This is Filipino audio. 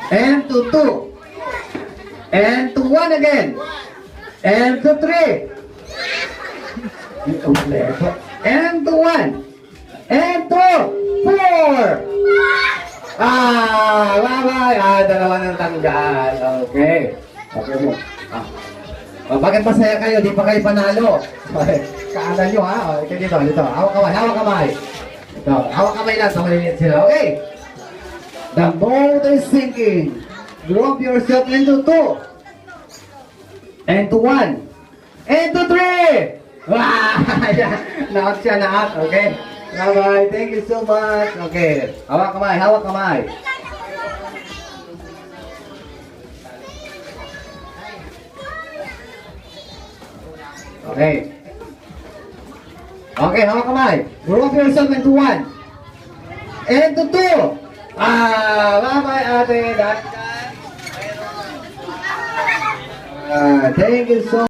And to 2. And to 1 again. And to 3. And to 1. And to 4. Bye-bye. Dalawa ng tanggal. Okay. Okay mo. Bakit masaya kayo? Di pa kayo panalo. Kaanan nyo ha. Okay, dito. Hawak kamay. Ito. Hawak kamay lang. Tumalinit sila. Okay. The boat is sinking. Drop yourself into 2. And to 1. And to 3. Naot siya. Okay. Bye-bye. Thank you so much. Okay. Hawak kamay. Okay. Okay, hawak kamay. Drop yourself into 1. And to 2. Bye-bye, ate. Thank you so much.